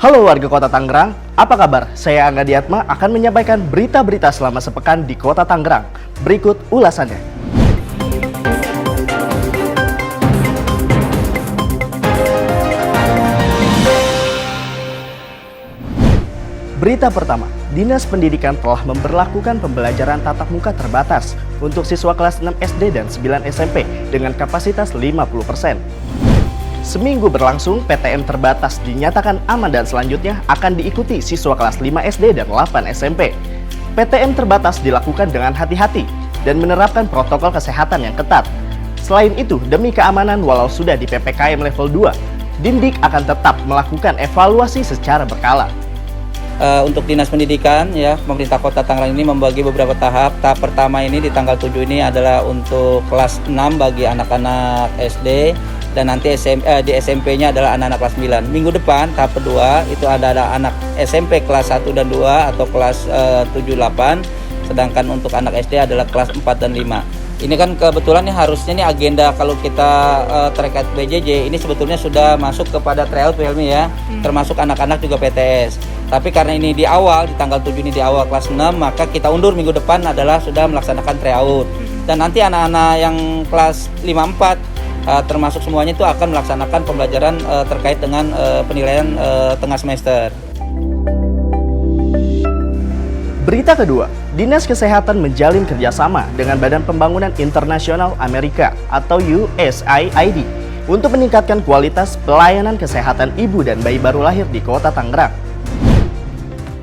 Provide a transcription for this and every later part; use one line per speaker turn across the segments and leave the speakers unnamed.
Halo warga Kota Tangerang, apa kabar? Saya Angga Diatma akan menyampaikan berita-berita selama sepekan di Kota Tangerang. Berikut ulasannya. Berita pertama, Dinas Pendidikan telah memberlakukan pembelajaran tatap muka terbatas untuk siswa kelas 6 SD dan 9 SMP dengan kapasitas 50%. Seminggu berlangsung, PTM terbatas dinyatakan aman dan selanjutnya akan diikuti siswa kelas 5 SD dan 8 SMP. PTM terbatas dilakukan dengan hati-hati dan menerapkan protokol kesehatan yang ketat. Selain itu, demi keamanan walau sudah di PPKM level 2, Dindik akan tetap melakukan evaluasi secara berkala.
Untuk Dinas Pendidikan, ya, pemerintah Kota Tangerang ini membagi beberapa tahap. Tahap pertama ini di tanggal 7 ini adalah untuk kelas 6 bagi anak-anak SD, dan nanti di SMP-nya adalah anak-anak kelas 9. Minggu depan tahap kedua itu ada anak SMP kelas 1 dan 2 atau kelas 7, 8, sedangkan untuk anak SD adalah kelas 4 dan 5. Ini kan kebetulan nih harusnya nih agenda kalau kita terkait BJJ ini sebetulnya sudah masuk kepada tryout Helmi ya, termasuk anak-anak juga PTS. Tapi karena ini di awal, di tanggal 7 ini di awal kelas 6, maka kita undur minggu depan adalah sudah melaksanakan tryout. Dan nanti anak-anak yang kelas 5-4 termasuk semuanya itu akan melaksanakan pembelajaran terkait dengan penilaian tengah semester.
Berita kedua, Dinas Kesehatan menjalin kerjasama dengan Badan Pembangunan Internasional Amerika atau USAID untuk meningkatkan kualitas pelayanan kesehatan ibu dan bayi baru lahir di Kota Tangerang.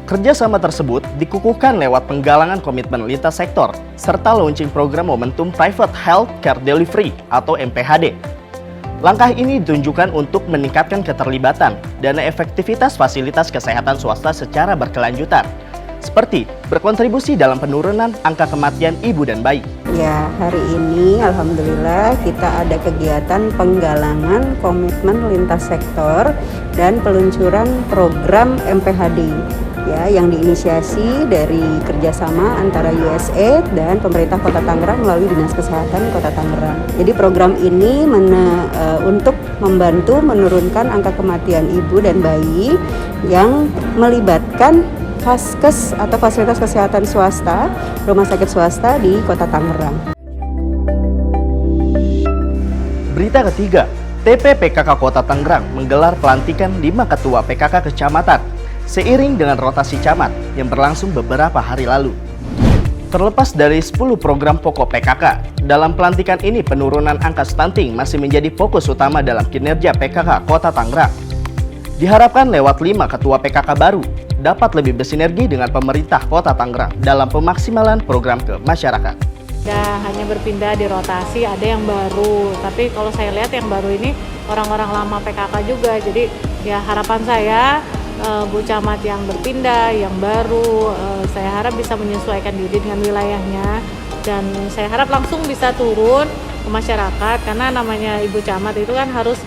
Kerjasama tersebut dikukuhkan lewat penggalangan komitmen lintas sektor serta launching program Momentum Private Health Care Delivery atau MPHD. Langkah ini ditunjukkan untuk meningkatkan keterlibatan dan efektivitas fasilitas kesehatan swasta secara berkelanjutan, seperti berkontribusi dalam penurunan angka kematian ibu dan bayi.
Ya, hari ini alhamdulillah kita ada kegiatan penggalangan komitmen lintas sektor dan peluncuran program MPHD ya, yang diinisiasi dari kerjasama antara USAID dan pemerintah Kota Tangerang melalui Dinas Kesehatan Kota Tangerang. Jadi program ini untuk membantu menurunkan angka kematian ibu dan bayi yang melibatkan Vaskes atau fasilitas kesehatan swasta, rumah sakit swasta di Kota Tangerang.
Berita ketiga, TP PKK Kota Tangerang menggelar pelantikan 5 ketua PKK kecamatan seiring dengan rotasi camat yang berlangsung beberapa hari lalu. Terlepas dari 10 program pokok PKK, dalam pelantikan ini penurunan angka stunting masih menjadi fokus utama dalam kinerja PKK Kota Tangerang. Diharapkan lewat 5 ketua PKK baru dapat lebih bersinergi dengan pemerintah Kota Tangerang dalam pemaksimalan program ke masyarakat.
Ya, hanya berpindah di rotasi, ada yang baru. Tapi kalau saya lihat yang baru ini orang-orang lama PKK juga. Jadi ya harapan saya Bu Camat yang berpindah, yang baru, saya harap bisa menyesuaikan diri dengan wilayahnya. Dan saya harap langsung bisa turun ke masyarakat, karena namanya Ibu Camat itu kan harus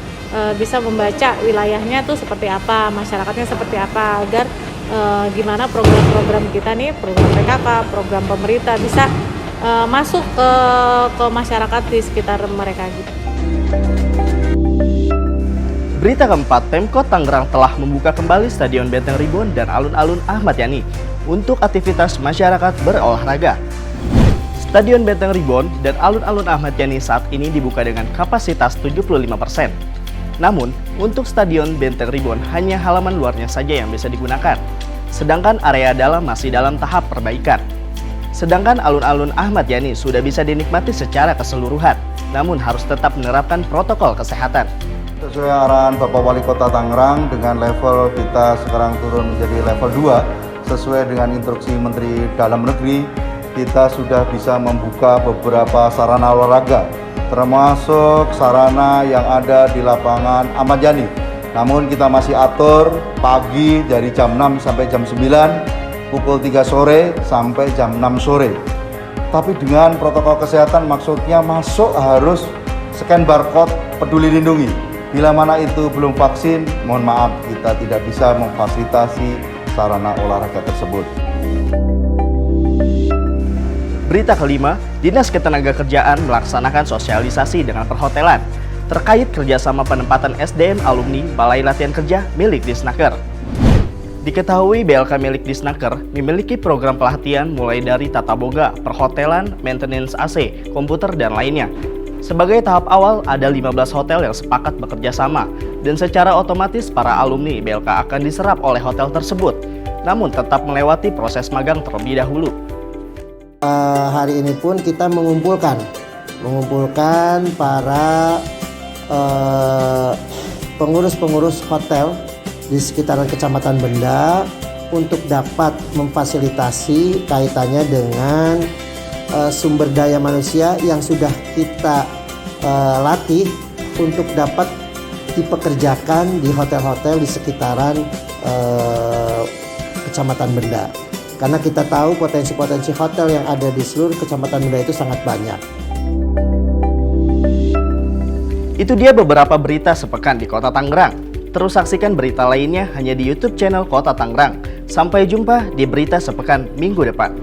bisa membaca wilayahnya tuh seperti apa, masyarakatnya seperti apa, agar gimana program-program kita nih, program PKK, program pemerintah bisa masuk ke masyarakat di sekitar mereka gitu.
Berita keempat, Pemkot Tangerang telah membuka kembali Stadion Benteng Ribon dan Alun-Alun Ahmad Yani untuk aktivitas masyarakat berolahraga. Stadion Benteng Ribon dan Alun-Alun Ahmad Yani saat ini dibuka dengan kapasitas 75%. Namun, untuk Stadion Benteng Ribon hanya halaman luarnya saja yang bisa digunakan, sedangkan area dalam masih dalam tahap perbaikan. Sedangkan Alun-Alun Ahmad Yani sudah bisa dinikmati secara keseluruhan, namun harus tetap menerapkan protokol kesehatan.
Sesuai arahan Bapak Wali Kota Tangerang, dengan level kita sekarang turun menjadi level 2, sesuai dengan instruksi Menteri Dalam Negeri, kita sudah bisa membuka beberapa sarana olahraga, termasuk sarana yang ada di lapangan Ahmad Yani. Namun kita masih atur pagi dari jam 6 sampai jam 9, pukul 3 sore sampai jam 6 sore. Tapi dengan protokol kesehatan, maksudnya masuk harus scan barcode Peduli Lindungi. Bila mana itu belum vaksin, mohon maaf kita tidak bisa memfasilitasi sarana olahraga tersebut.
Berita kelima, Dinas Ketenagakerjaan melaksanakan sosialisasi dengan perhotelan terkait kerjasama penempatan SDM alumni Balai Latihan Kerja milik Disnaker. Diketahui BLK milik Disnaker memiliki program pelatihan mulai dari tata boga, perhotelan, maintenance AC, komputer, dan lainnya. Sebagai tahap awal, ada 15 hotel yang sepakat bekerja sama, dan secara otomatis para alumni BLK akan diserap oleh hotel tersebut, namun tetap melewati proses magang terlebih dahulu.
Hari ini pun kita mengumpulkan para pengurus-pengurus hotel di sekitaran Kecamatan Benda untuk dapat memfasilitasi kaitannya dengan sumber daya manusia yang sudah kita latih untuk dapat dipekerjakan di hotel-hotel di sekitaran Kecamatan Benda. Karena kita tahu potensi-potensi hotel yang ada di seluruh Kecamatan Benda itu sangat banyak.
Itu dia beberapa berita sepekan di Kota Tangerang. Terus saksikan berita lainnya hanya di YouTube channel Kota Tangerang. Sampai jumpa di berita sepekan minggu depan.